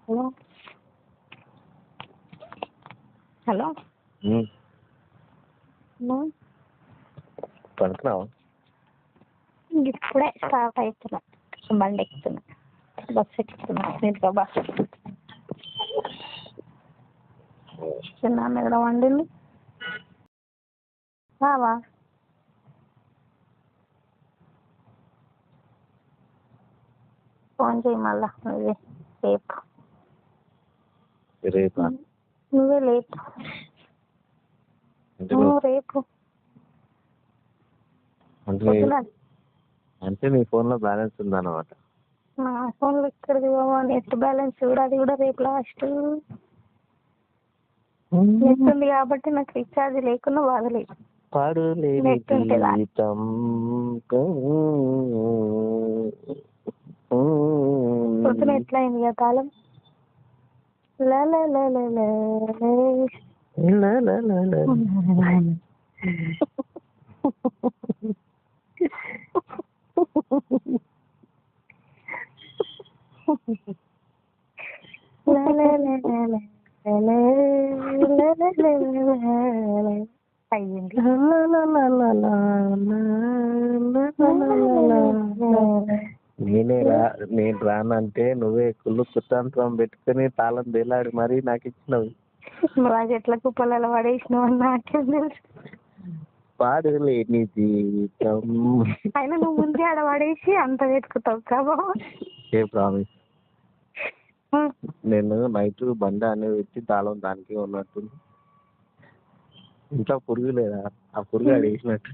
Hello hello పడుతున్నావా? ఇప్పుడే start అవుతున్నా, బండి ఎక్కుతున్నా, బస్సు ఎక్కుతున్నా, నీతో బస్సు చిన్న ఇక్కడ వండింది రావా? ఫోన్ చేయి మళ్ళా, నువ్వే రేపు రేపా? నువ్వే లేపు, నువ్వు రేపు అంటే నీ ఫోన్లో బ్యాలెన్స్ ఉందన్నమాట. నా ఫోన్లో ఎక్కడిది బాబా నెట్ బ్యాలెన్స్ కూడా, అది కూడా రేపు లాస్ట్. నెట్ ఉంది కాబట్టి నాకు రీఛార్జ్ లేకున్నా బాధలేదు. నెట్ ఉంటే పొద్దున ఎట్లా అయింది కదా కాలం. అయ్యింది. నేను రానంటే నువ్వే కుళ్ళు కుతంత్రం పెట్టుకుని తాళం వేలాడి మరీ నాకు ఇచ్చినవి. రాజు ఎట్లా కుప్పలలో పడేసినావు నాకేం తెలుసు. పాడులేని జీవితం అయినా నువ్వు ముందే ఆడ పడేసి అంత వెతుకుతావు కాబా. ఏ ప్రామిస్, నేను నైట్ బండి అనేది పెట్టి తాళం దానికి ఉన్నట్టుంది. ఇంట్లో పురుగు లేదా, ఆ పురుగు అడిగేసినట్టు.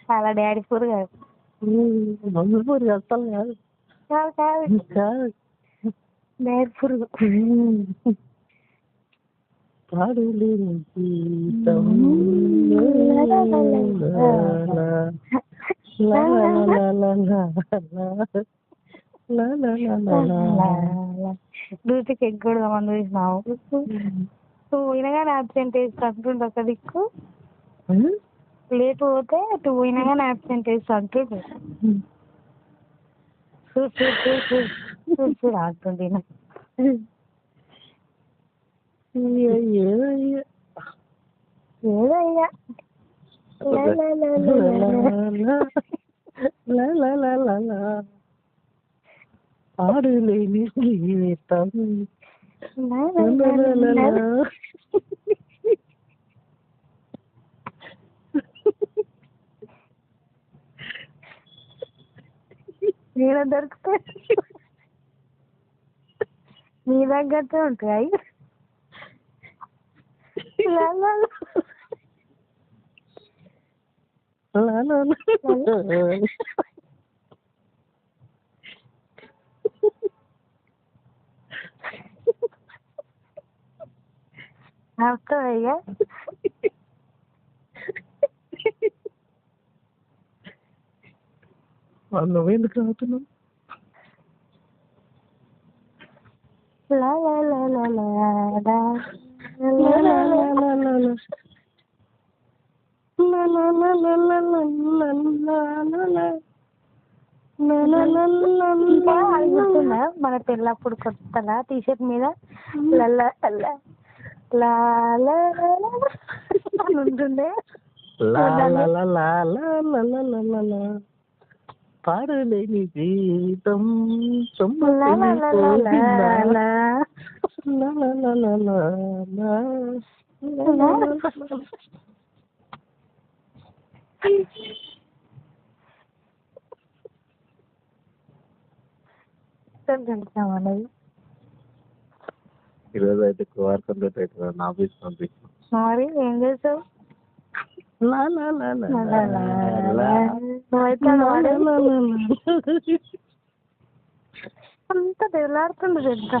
చాలా డాడీ పురుగు కాదు, మమ్మీ పురుగు అసలు కాదు. డాడీ పురుగు. పాడులేని జీవితం డ్యూటీకి ఎగ్గొడదామని చూసినావు. నువ్వు పోయినగానే అబ్సెంట్ వేసి అంటుండు ఒక దిక్కు, లేట్ పోతే నువ్వు పోయినగానే అబ్సెంట్ వేసి అంటుండు. చూసి అంటుండే ఏదయ్యా పాడులేని జీవితం నేను దొరుకుతా నీ దగ్గరతో ఉంటాయి. అయ్యా నువ్వెందుకు అవుతున్నావు? మన పెళ్ళప్పుడు కొత్తలా టీషర్ట్ మీద ఉంటుండే. పాడలేని జీవితం ఈరోజు అయితే కుమార్ కంప్లీట్ అవుతుంది. నా ఆఫీస్ పంపించాను. మరి ఏం చేసావు? అంత తెల్లాడుతుంది పెద్ద.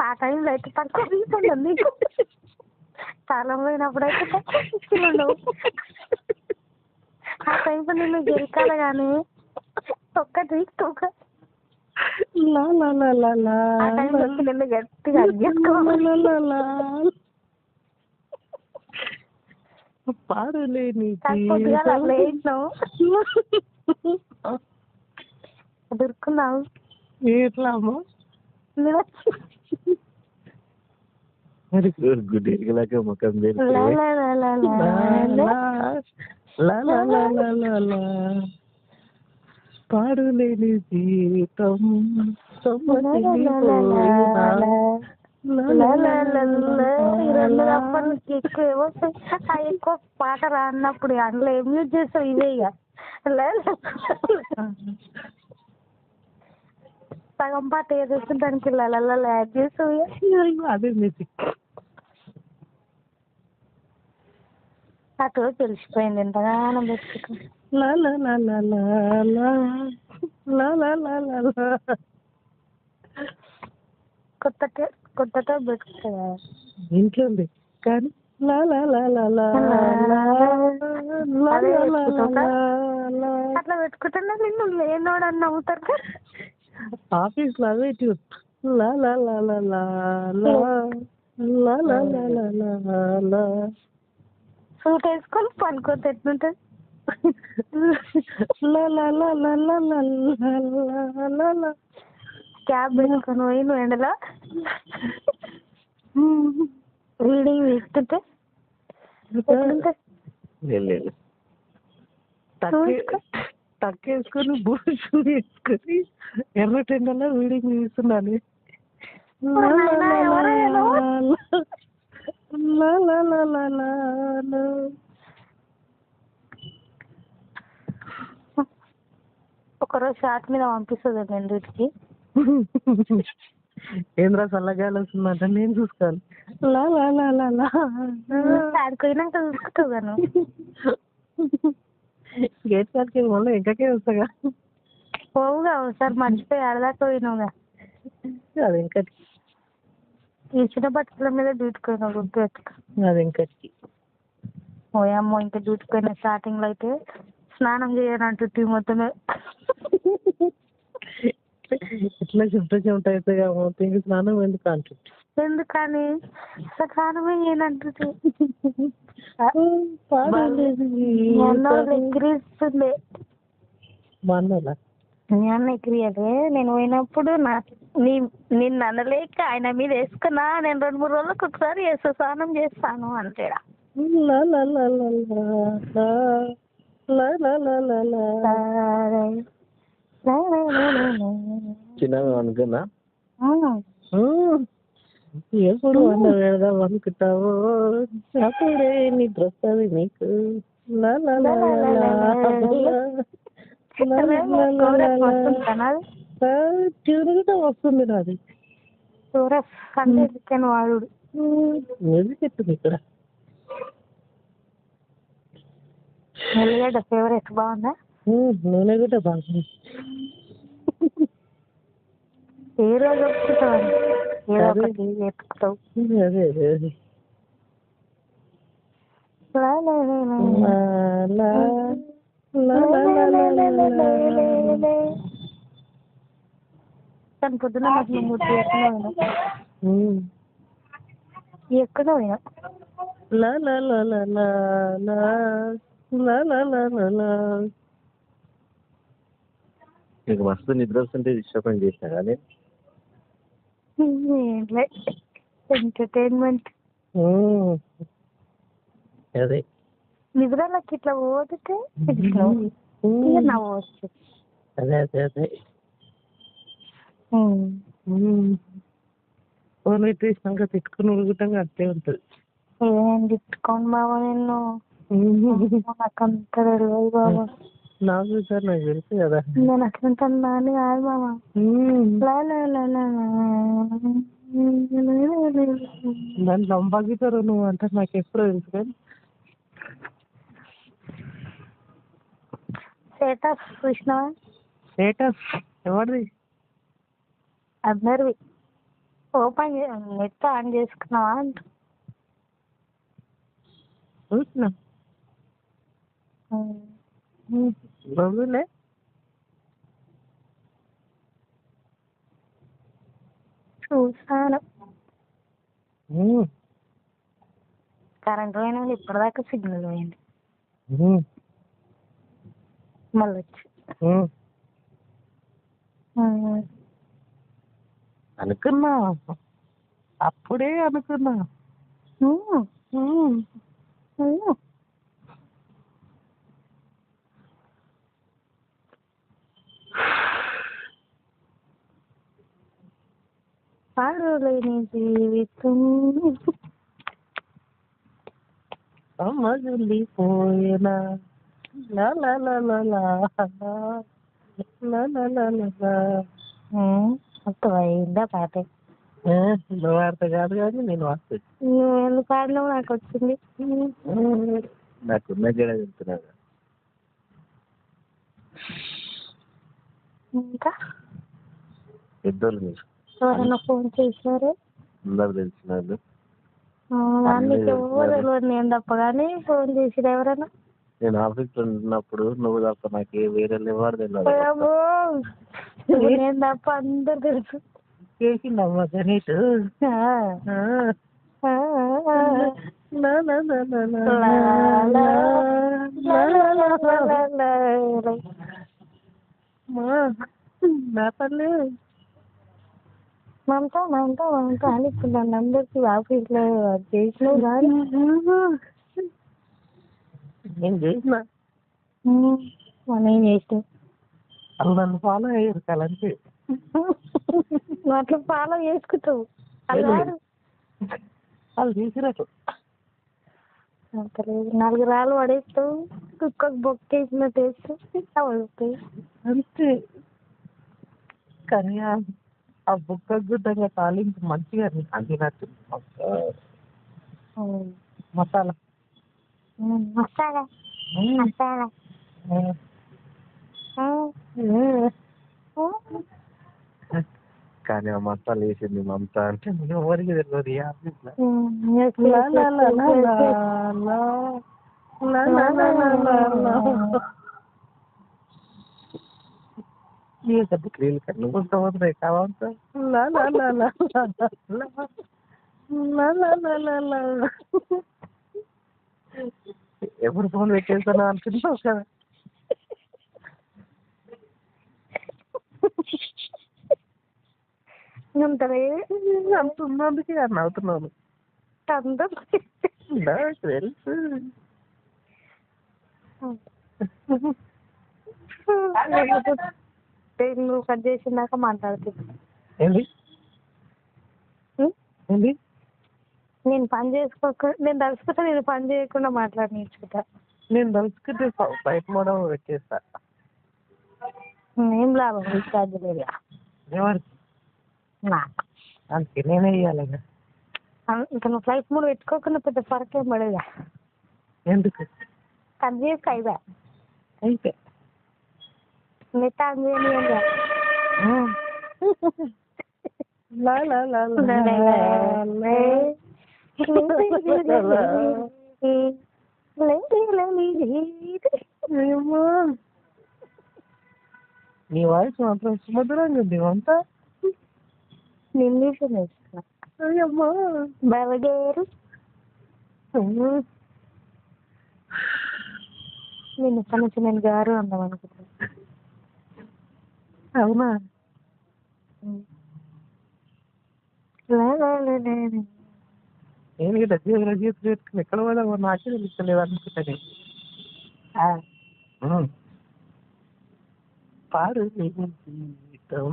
ఆ టైంలో అయితే తక్కువ తీసుకుంటాను నీకు. కాలం పోయినప్పుడు అయితే తక్కువ తీసుకున్నావు. ఆ టైంలో నిన్ను గెలికాలి కానీ ఒక్కటి ఆ టైంలో నిన్ను గట్టిగా పాడులేని పొద్దుగా జీవితం. అట్లా వేసినావు దొరుకున్నావు ఎట్లా అమ్మా మరి గుడ్ ఎరగలాక ముఖం పాడులేని జీవితం ఎక్కువ పాట రాన్నప్పుడు అందులో ఏం యూజ్ చేస్తావు ఇవే ఇక సగం పాట ఏదొస్తుంది దానికి యాడ్ చేస్తావు అదే మ్యూజిక్. అటు తెలిసిపోయింది ఎంతగానో పెట్టుకుంటా కొత్తతో పెట్టుకుంటా ఇంట్లో ఉంది కానీ అట్లా పెట్టుకుంటున్నా నిన్ను లేనోడు అని నమ్ముతారు ఆఫీస్ లో అవే ట్యూన్ సూట్ వేసుకొని పనుకోతే ఎట్లుంటుంది క్యాబ్ పెట్టుకొని పోయి నువ్వు ఎండలో రీడింగ్ తీసుకుంటే తక్కేసుకొని బూషు వేసుకొని ఎర్రటెండలో వీడింగ్ తీస్తున్నాను. ఒకరోజు షార్ట్ మీద పంపిస్తుంది రెండింటికి ఏంద్రా చల్లగాలి వస్తుందంట నేను చూసుకోవాలి ఆడుకోయినాక చూసుకుంటావు గాను గేట్ కాడికి మళ్ళీ ఇంకకే వస్తాగా పోవుగా ఒకసారి మర్చిపోయి ఆడదాకా పోయినావుగా అది ఇంకటి ఈ చిన్న బట్టల మీద డ్యూటీకి పోయినావు గుర్తు పెట్టుకో అది ఇంకటి ఓయమ్మో ఇంకా డ్యూటీకి పోయిన స్టార్టింగ్ లో అయితే స్నానం చేయనంటు మొత్తమే ఇట్లా చెమట అయితే స్నానం ఎందుకు అంటుంది ఎందుకని స్నానమే చేయనంటు ఎగిరిస్తుంది మా అన్నలా మీ అన్న ఎగిరియలే నేను పోయినప్పుడు నిన్ను అనలేక ఆయన మీద వేసుకున్నా నేను 2-3 రోజులకు ఒకసారి వేస్తా స్నానం చేస్తాను అంతేడా చిన్న అనుకున్నా ఎప్పుడు అన్న వెళదాం అనుకుంటావో అప్పుడే నిద్ర వస్తుంది నీకు ట్యూన్ కూడా వస్తుంది నాది వాడు మ్యూజిక్ ఎత్తుంది ఇక్కడ. ఉల్లిగడ్డ ఫేవరెట్ బాగుందా నూనె కూడా బాగుంది. ఏ రోజు ఒప్పుకుంటావు ఏదో ఒకటి ఎత్తుకుతావు. అదే అదే అదే కానీ పొద్దున నాకు ముద్దు ఎక్కడ పోయినా నీకు మస్తు నిద్ర వస్తుంటే డిస్టర్బెన్స్ చేసినా కానీ ఎంటర్టైన్మెంట్ అదే నిద్రలోకి ఇట్లా పోతే నవ్వచ్చు. అదే అదే అదే ఫోన్ పెట్టేసినాక తిట్టుకుని ఉడుగుతాగా అట్లే ఉంటుంది. ఏం తిట్టుకోండి బాబా నిన్ను నాకు అంత తెలియదు బాబా. నాకు సార్ నాకు తెలుసు కదా నేను అట్లుంటున్నా అని కాదు బాబా. దాన్ని లంబాగితారు నువ్వు అంటే నాకు ఎప్పుడో తెలుసు కానీ స్టేటస్ చూసినావా? స్టేటస్ ఎవరిది? అందరివి. ఓపెన్ నెట్ ఆన్ చేసుకున్నావా అంట. చూసినా బాగులే చూసాను. కరెంట్ పోయినా ఇప్పటిదాకా సిగ్నల్ పోయింది. మళ్ళీ వచ్చి అనుకున్నా, అప్పుడే అనుకున్నా. పాడులేని జీవితం అమ్మగిలిపోయేనా లా లా లా లా లా లా లా లా లా లా. అయిందా పాట నువ్వు వాడితే కాదు కానీ నేను వాడుతుంది. నువ్వు ఎందుకు పాడినావు నాకు వచ్చింది. నాకున్న జడ చెప్తున్నాను. ఇంకా పెద్దోళ్ళు మీరు ఎవరైనా ఫోన్ చేశారు? అందరు తెలిసినారు. నీకు ఎవరు తెలియదు, నేను తప్ప కానీ ఫోన్ చేసిరు ఎవరైనా? నేను ఆఫీస్లో ఉన్నప్పుడు నువ్వు తప్ప నాకు వేరే ఎవరు తెలియదు. నేను తప్ప అందరు తెలుసు. చేసిందమ్మా నీటు నా పల్లె మమతా మమతా మమతా అని నన్ను అందరికి ఆఫీస్లో చేసినావు కానీ నేను చేసిన నేను చేసిన వాళ్ళు నన్ను ఫాలో అయ్యారు కలంటే నువ్వు అట్లా ఫాలో చేసుకుంటావు. వాళ్ళు చేసినట్టు అంతలేదు, 4 రాళ్ళు పడేస్తావు, కుక్కకు బొక్కేసిన టేస్ట్ వస్తాయి అంతే. కానీ ఆ బుక్క గుడ్డంగా తాలింపు మంచిగా అందినట్టు మసాలా మసాలా మసాలా కానీ ఆ మసాలా వేసింది మమత అంటే ఎవరికి తెలియదు ఈ ఆఫీస్లో. క్లీన్ కన్ను పోతున్నాయి కావాలి. ఎప్పుడు ఫోన్ పెట్టేస్తాను అనుకుంటున్నావు కదా. అంత ఉన్నందుకే అని అవుతున్నాను. నాకు తెలుసు. నువ్వు కట్ చేసినాక మాట్లాడుతున్నా. ఏంటి ఏంటి నేను పని చేసుకోక నేను తలుచుకుంటా, నేను పని చేయకుండా మాట్లాడి నేర్చుకుంటా. నేను తలుచుకుంటే బయట మోడం పెట్టేస్తా. ఏం లాభం రీఛార్జ్ లేదు ఎవరికి నాకు. అందుకే నేనే ఇవ్వాలి. ఇంకా నువ్వు ఫ్లైట్ మోడ్ పెట్టుకోకుండా పెద్ద ఫరక్ ఏం పడేదా? ఎందుకు కట్ చేసి అయిదా అయితే నెట్ ఆన్ చేయని నీ వాయిస్ మాత్రం సుమధురంగా ఉంది అంతా. నిన్ను నేర్చుకున్నా అయ్యమ్మా బావగారు. నేను ఇప్పటి నుంచి నేను గారు అందాం అనుకుంటున్నా. అవునా? నేను రజీత్ పెట్టుకుని ఎక్కడ పోదా నాకే తెలుస్తలేదు అనుకుంటాను. పాడు జీవితం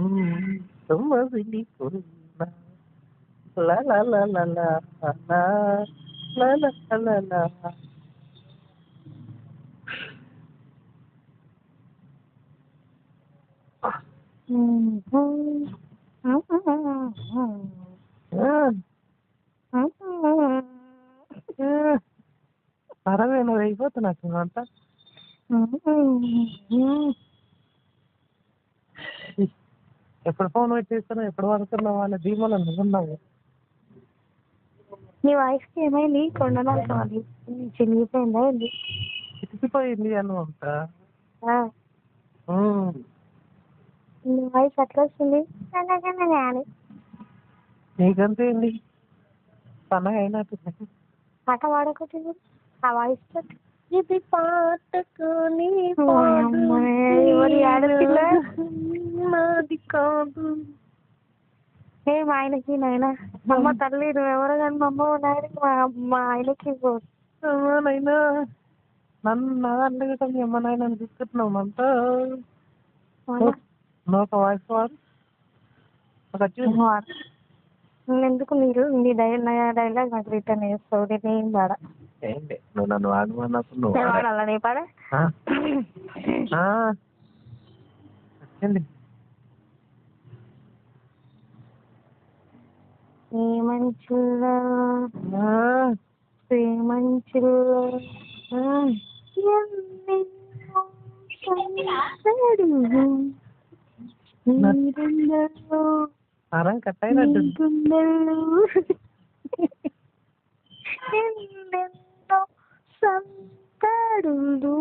పరమేనా అయిపోతున్నట్టు అంతా. ఎప్పుడు ఫోన్ పెట్టేస్తాను, ఎప్పుడు పడుతున్నావు అనే ధీమాలో నువ్వున్నావు. నీ వాయిస్కి ఏమైంది? కొండనాలి చినిగిపోయిందా ఏంది? చితికిపోయింది అను అంత. నీ వాయిస్ అట్లా వస్తుంది. నీకంతే ఏంటి సన్నగా అయినట్టు పాట పాడకపోతే ఆ వాయిస్ ఇది పాటకుని ఎవరి ఆడపిల్ల నాది కాదు. ఏ మా ఆయనకి నాయన అమ్మ తల్లి నువ్వు ఎవరు కానీ మా అమ్మ నాయనకి మా ఆయనకి నైనా నన్ను నా అంటే మీ అమ్మ నాయన తీసుకుంటున్నావు అంతా నోక వాయిస్ వాడు ఎందుకు మీరు నీ డైలాగ్ నాకు రిటర్న్ చేస్తావు నేనేం పాడ ఏంటి నువ్వు నన్ను వాడమన్నప్పుడు నువ్వు వాడాలా నీ పాడ వచ్చింది. మంచుల్లో మంచుల్లో కట్టయినట్టు ఎన్నెన్నో సంతడులు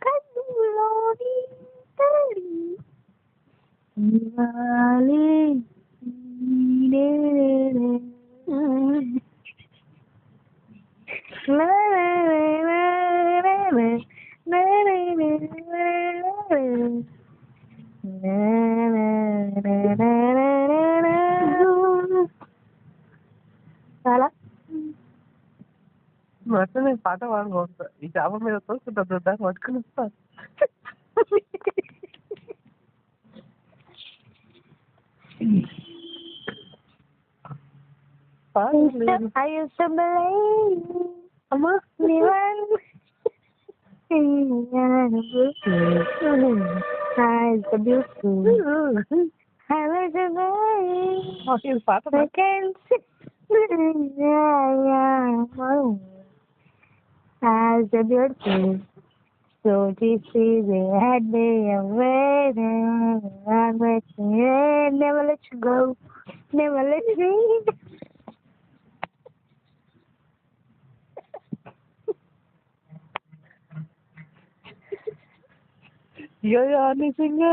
కన్నులోని తడి ఇవాళే చాలా అట్లనే పాట పాడుకోవద్దు. ఈ చేప మీద తోసుకుంటుంది దాన్ని పట్టుకుని వస్తాను. I used to believe అమ్మా పాట as a beautiful so this is a had me away never let you go never let me నిజంగా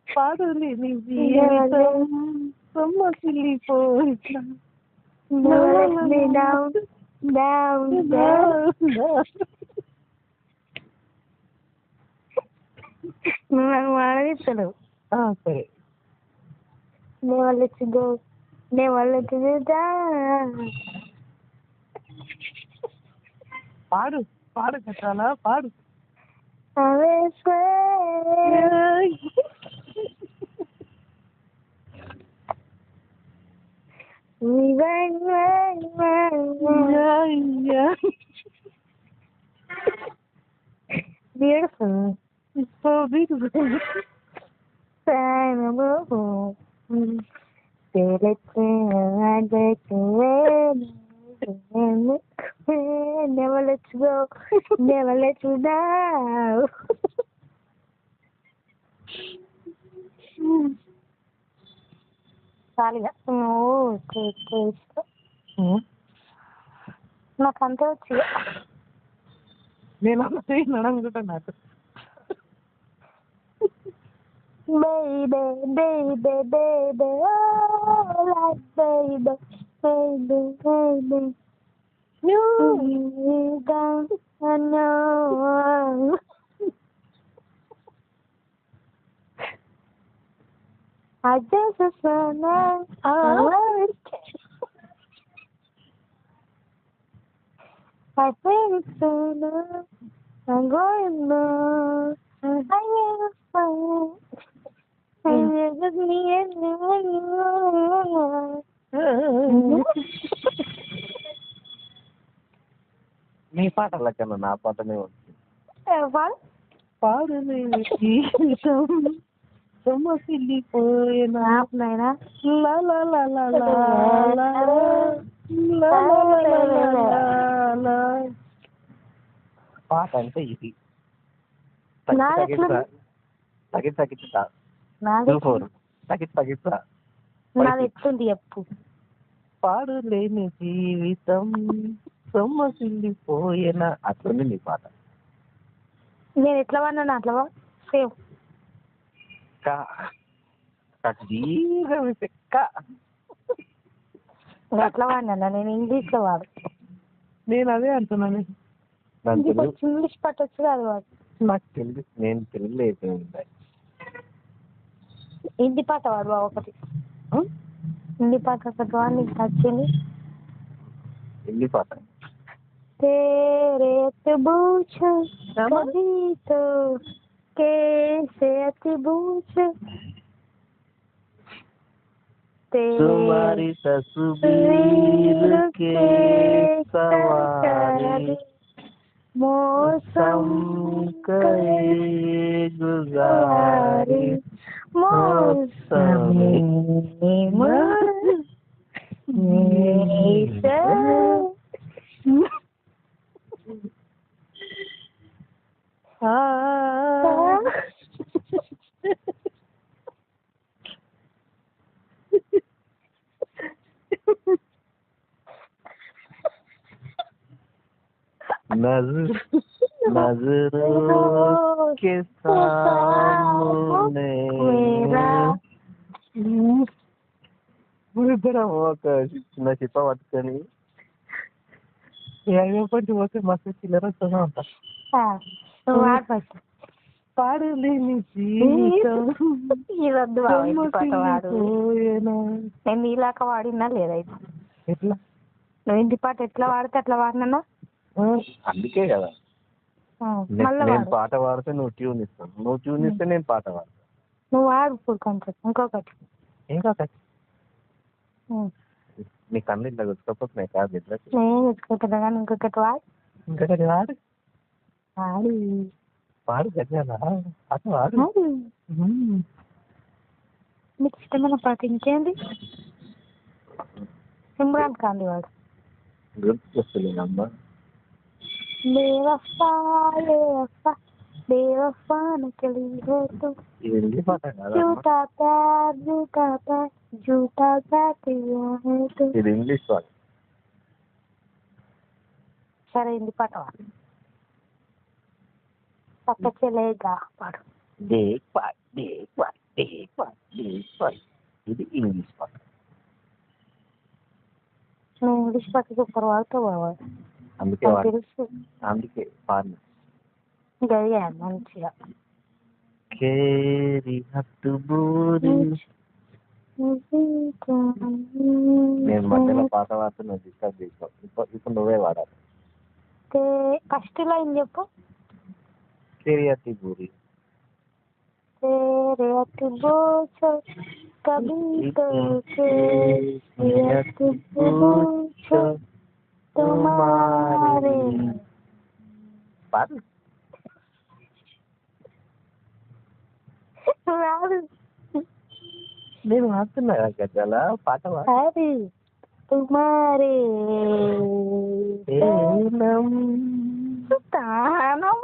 పాడలే నీ జీవితం సొమ్మసిల్లిపోయినా down down down నువ్వు ఆడవిస్తాడు సరే never let you go never let you down పాడు పాడు కట్టాలా పాడు beautiful so beautiful never let you go never let you down చాలిగా నాకు అంతే వచ్చి నేను అనుకుంటా నాకు baby baby baby oh like baby baby baby you don't know I just wanna I think it's so long I'm going now I am fine I just need నీ పాటల కన్నా నా పాటనే ఉంది పాడు సొమ్మసిల్లిపోయినా పాట అంటే ఇది తగ్గిస్తా నాది ఎట్లుంది చెప్పు పాడు లేని జీవితం సొమ్మసిల్లిపోయినా అట్లుంది నీ పాట నేను ఎట్లా పడినా అట్లా సేమ్ చెక్క చెక్క ఎట్లా వాడినా నేను ఇంగ్లీష్లో వాడు. నేను అదే అంటున్నాను. ఇంగ్లీష్ పట్టొచ్చు కాదు వాడు. నాకు తెలుగు, నేను తెలుగులో అయిపోయింది. హిందీ పాట వాడు ఒకటి. హిందీ పాట ఒకటి వాడు నీకు నచ్చింది. హిందీ పాట तेरे अतबूझ कभी तो कैसे अतबूझ तुम्हारी तस्वीर के सवारी मौसम कई गुजारी मौसम नजरों के सामने ఇద్దరం ఒక చిన్న చిప్ప పట్టుకొని ఏమో కొంచెం పోతే మస్తు చిల్లర వస్తూనే ఉంటా. పాడు నేను నీలాక వాడినా లేదైతే. ఎట్లా నువ్వు ఇంటి పాట ఎట్లా వాడితే అట్లా వాడినా. అందుకే కదా నేను పాట పాడితే నువ్వు ట్యూన్ ఇస్తాను, నువ్వు ట్యూన్ ఇస్తే నేను పాట పాడతాను. నువ్వు వాడు ఇప్పుడు కొంచెం ఇంకొకటి నీ కన్ను ఇట్లా గుర్తుకపోతున్నాయి కాదు. ఇట్లా నేను గుర్తుకుంటున్నా కానీ ఇంకొకటి వాడు పాడు గజాలా పాట వాడు. నీకు ఇష్టమైన పాట ఇంకేంది? ఇమ్రాన్ ఖాన్ వాడు గుర్తుకొస్తలేదమ్మా. బేవఫా బేవఫా బేవఫా నికలి హో తు ఇది పాట కాదు, झूठा प्यार झूठा किया है तू. ఇది ఇంగ్లీష్ పాట. సరే హిందీ పాట వాడు. పక్క చెలేగా పాడు. దేక్ పాట్ దేక్ పాట్ దేక్ పాట్ దేక్ పాట్. ఇది ఇంగ్లీష్ పాట. నేను ఇంగ్లీష్ పాట సూపర్ వాడుతూ వాడు. అందుకే తెలుసు, అందుకే పాడిన. గదిగా మంచిగా నేను మధ్యలో పాట పాడుతున్నా డిస్టర్బ్ చేసావు. ఇప్పుడు నువ్వే వాడాలి. ఫస్ట్ లైన్ చెప్పు. కేరియతి బూరి तेरे अतबूझ कभी तो अतबूझ तुम्हारे. పాడు. నేను వాడుతున్నా గజాల పాట పాడు. తుమారే తానం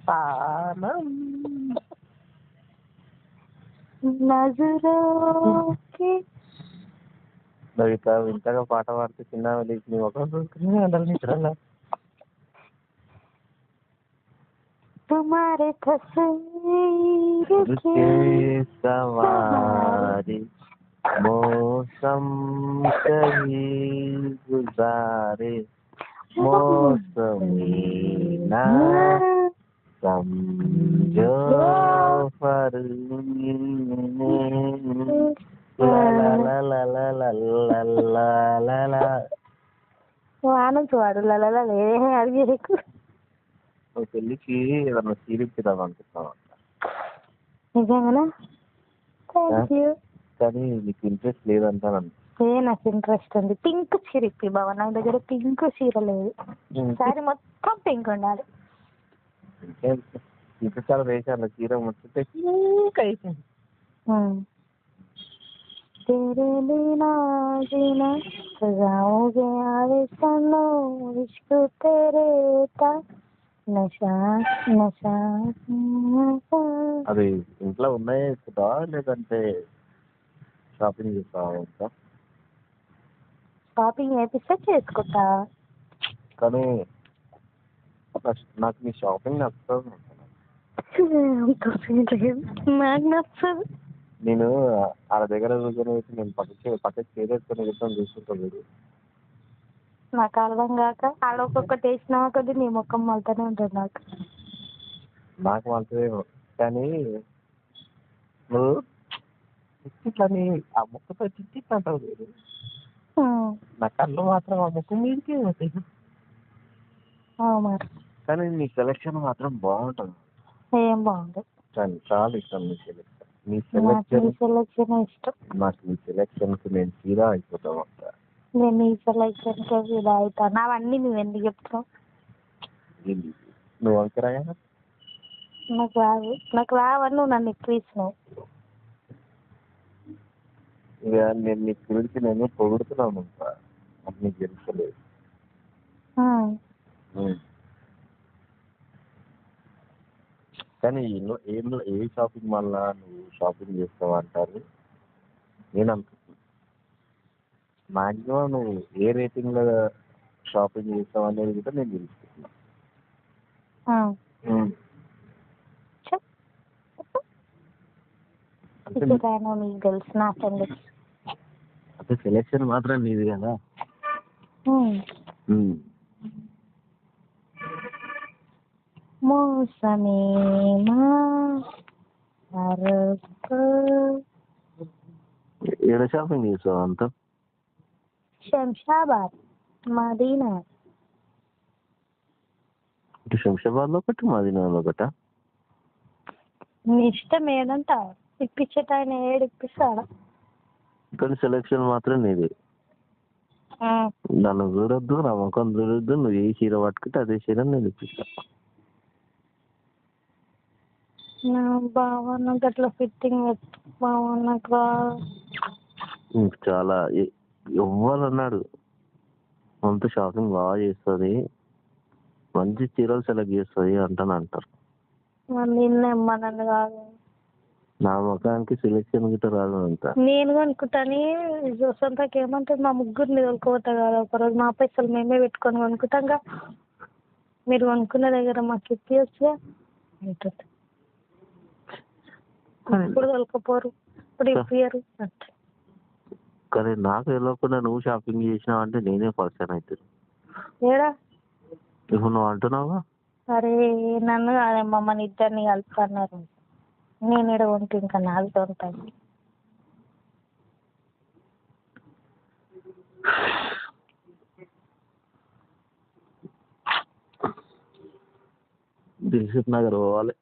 పానం నజరోకి. నువ్వు ఇట్లా వింతగా పాట పాడితే చిన్న నీ ఒక నిద్రలా. तुम्हारे तस्वीर के सवारी मौसम कभी गुजारे मौसमी ना समझो फरमी ला ला ला ला ला ला ला ला ला. ఆనంద్ వాడు లలా అడిగేకు. నువ్వు పెళ్ళికి ఏదన్నా సీరిపిద్దాం అనుకుంటున్నావు. నిజంగానా? Thank you. కానీ నీకు ఇంట్రెస్ట్ లేదంటాను. నాకు ఇంట్రెస్ట్ ఉంది. పింక్ చీరిప్పి బాబా, నా దగ్గర పింక్ చీర లేదు. సారీ మొత్తం పింక్ ఉండాలి. ఇంకా చాలా వేసాను చీర మొత్తం పింక్ అయిపోయింది. तेरे बिना जीना सजाओगे आवे सनो इश्क तेरे ता नशा नशा. అది ఇంట్లో ఉన్నాయే ఇస్తుందా లేదంటే షాపింగ్ చేస్తావా? షాపింగ్ చేపిస్తే చేసుకుంటా. కానీ నాకు మీ షాపింగ్ నచ్చుతుంది. నాకు నచ్చదు. నేను వాళ్ళ దగ్గర కూర్చొని వచ్చి నేను పక్కకి చేరేసుకొని కూర్చొని చూసుకుంటాను వీడు. నాకు అర్థం కాక ఆడ ఒక్కొక్కటి వేసినా కొద్ది నీ ముఖం మళ్తానే ఉంటుంది నాకు మంచిదేమో కానీ నువ్వు ఇట్లని ఆ ముక్కతో చిట్టి అంటావు లేదు. నా కళ్ళు మాత్రం ఆ ముక్క మీదకే పోతాయి. మరి కానీ నీ సెలెక్షన్ మాత్రం బాగుంటుంది. ఏం బాగుంది. చాలా ఇష్టం నీ సెలెక్షన్. నీ సెలెక్షన్ ఇష్టం. నాకు నీ సెలెక్షన్ కి నేను ఫీదా అయిపోతావు అంట. నేను నీ సెలెక్షన్ కి ఫీదా అవుతాను. అవన్నీ నువ్వు ఎందుకు చెప్తావు? నువ్వు వంకరాగా నాకు రావని నువ్వు నన్ను ఎక్కువ ఇచ్చినావు. ఇక నేను నీ గురించి నేను పొగుడుతున్నాను నాకు నీకు తెలుసలేదు. కానీ ఏ షాపింగ్ మాల్ నువ్వు షాపింగ్ చేస్తావు అంటారు. నేను అనుకుంటున్నాను మాక్సిమం నువ్వు ఏ రేటింగ్ లో షాపింగ్ చేస్తావు అనేది కూడా నేను తెలుసుకుంటున్నా. అంటే సెలెక్షన్ మాత్రం నీది కదా. ఏడ షాపింగ్ చేస్తావు అంతా? శంషాబాద్, మదీనా. శంషాబాద్ లో ఒకటి, మదీనాలో ఒకట. నీ ఇష్టం ఏదంట ఇప్పించేట ఆయన ఏడు ఇప్పిస్తాడా. కానీ సెలెక్షన్ మాత్రం నీది. నన్ను చూడొద్దు, నా ముఖం చూడొద్దు, నువ్వు ఏ చీర పట్టుకుంటే అదే చీర నేను ఇప్పిస్తా. నా బావ నాకు అట్లా ఫిట్టింగ్ బావ నాకు చాలా ఎవ్వరు అన్నాడు అంత షాపింగ్ బాగా చేస్తుంది, మంచి చీరలు సెలెక్ట్ చేస్తుంది అంటారు. నిన్నేమ్మనని కాదు, నా ముఖానికి సెలెక్షన్ గిట్ట రాదు అంత. నేను కొనుక్కుంటాను. సొంతకి ఏమంటుంది, మా ముగ్గురిని తోలుకోవతా కదా ఒకరోజు మా పైసలు మేమే పెట్టుకొని కొనుక్కుంటాంగా. మీరు కొనుక్కున్న దగ్గర మాకు ఇప్పియచ్చుగా ఉంటుంది. ఇప్పుడు తోలుకపోరు, ఇప్పుడు ఇప్పియరు. కానీ నాకు తెలియకుండా నువ్వు షాపింగ్ చేసినావు అంటే నేనే పర్సన్ అవుతుంది. ఏడా ఇప్పుడు నువ్వు అంటున్నావా? అరే నన్ను కాదేమో మన ఇద్దరిని కలుపుతున్నారు. నేను ఇక్కడ ఉంటే ఇంకా నాలుగుతో ఉంటాను. దిల్సుఖ్ నగర్ పోవాలి.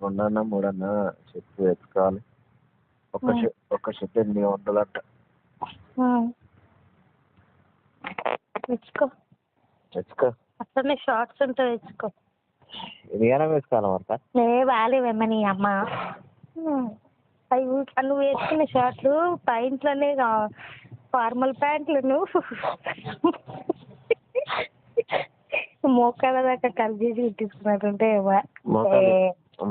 రెండన్నా మూడన్నా షర్ట్ తెచ్చుకోవాలి. ఒక షర్ట్ 800 అంట. తెచ్చుకో. అట్లనే షార్ట్స్ ఉంటే తెచ్చుకో. ఇదిగానే వేసుకోవాలి. బాగాలేవేమ్మ నీ అమ్మ. అవి నువ్వు వేసుకునే షార్ట్లు పైంట్లోనే ఫార్మల్ ప్యాంట్లు మోకాల దాకా కలిసి తీసుకున్నట్టుంటే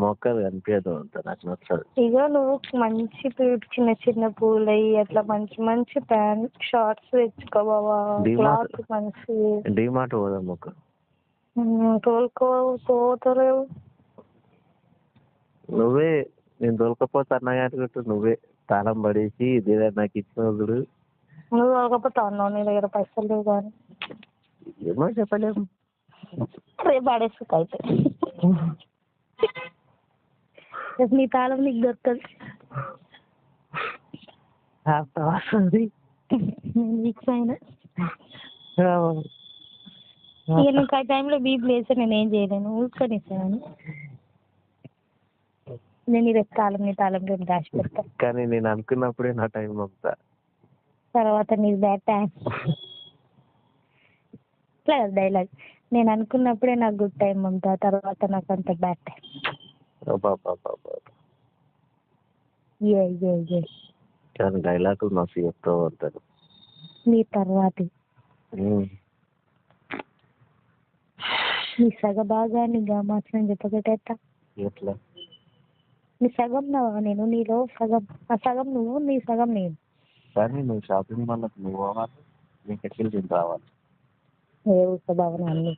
మొక్కలు కనిపించదు అంత నాకు నచ్చదు. ఇగో నువ్వు మంచి చిన్న చిన్న పూలు అయ్యి అట్లా మంచి మంచి ప్యాంట్ షార్ట్స్ తెచ్చుకో బాబా. క్లాత్ మంచి డిమార్ట్ పోదాం మొక్క తోలుకోలేవు. నువ్వే నేను తోలుకపోతే అన్నగారు నువ్వే తాళం పడేసి ఇదే నాకు ఇచ్చిన వదుడు. నువ్వు తోలకపోతే అన్నావు నీ దగ్గర పైసలు లేవు కానీ ఏమో చెప్పలేము. రేపు పడేసుకు అయితే నీ తాళం నీకు దొరుకుతుంది. నీకు ఆ టైంలో బీపీ లేస్తే నేనేం చేయలేను, ఊసుకొనిస్తాను. నేను ఇది నీ తాళం రేపు దాచి పెడతా. కానీ నేను అనుకున్నప్పుడే నా టైం పంపుతా. తర్వాత నీది బ్యాడ్ టైం. ఇట్లా డైలాగ్, నేను అనుకున్నప్పుడే నాకు గుడ్ టైం పంపుతా, తర్వాత నాకు అంత బ్యాడ్ టైం. డైలాగ్ మస్తు చెప్తా ఉంటాను. నీ తర్వాత నీ సగ భాగాన్ని మాత్రం చెప్పగట్టేస్తా. ఎట్లా? నీ సగం నేను, నీలో సగం, ఆ సగం నువ్వు, నీ సగం నేను. కానీ నువ్వు షాపింగ్ మాల్కి నువ్వు పోవాలి, నీకు ఎక్కిలు తిని రావాలి. ఏ ఊస భావన అన్ని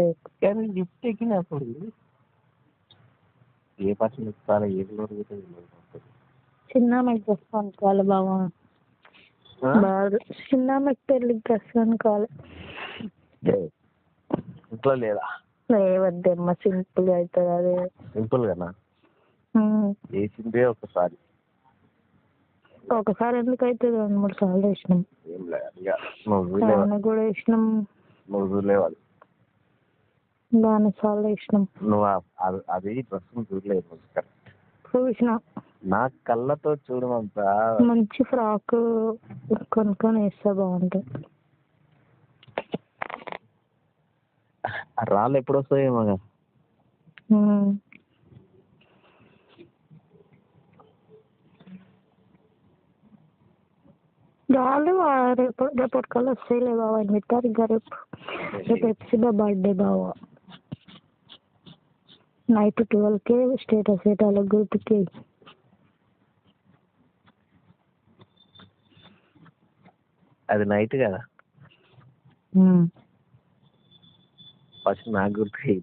లేదు. కానీ లిఫ్ట్ ఎక్కినప్పుడు ఏ పర్సన్ ఎక్కుతారో ఏది దొరుకుతుంది. చిన్న అమ్మాయికి డ్రెస్ కొనుక్కోవాలి బావా. బాగా చిన్న అమ్మాయికి పెళ్ళికి డ్రెస్ కొనుక్కోవాలి. ఇంట్లో లేదా? లేవద్దమ్మా, సింపుల్ అవుతుంది అదే. సింపుల్ గానా? వేసిందే ఒకసారి ఎందుకు అవుతుంది? 2-3 సార్లు వేసినాం. ఏం లేదు కూడా వేసినాం. నువ్వు చూడలేవాలి. దాని సార్లు వేసినాం. నువ్వు అది డ్రెస్ చూడలేదు. చూసిన నా కళ్ళతో చూడమంతా మంచి ఫ్రాక్ కొనుక్కొని వేస్తే బాగుంటుంది. రాళ్ళు ఎప్పుడు వస్తాయేమో. రాళ్ళు రేపటి కల్లా వస్తాయిలే బాబా. 8 తారీఖు రేపు ఎప్సిబా బర్త్డే బావా. నైట్ 12కే స్టేటస్ పెట్టాలి గ్రూప్కి. అది నైట్ కదా, ఫస్ట్ నాకు గుర్తు.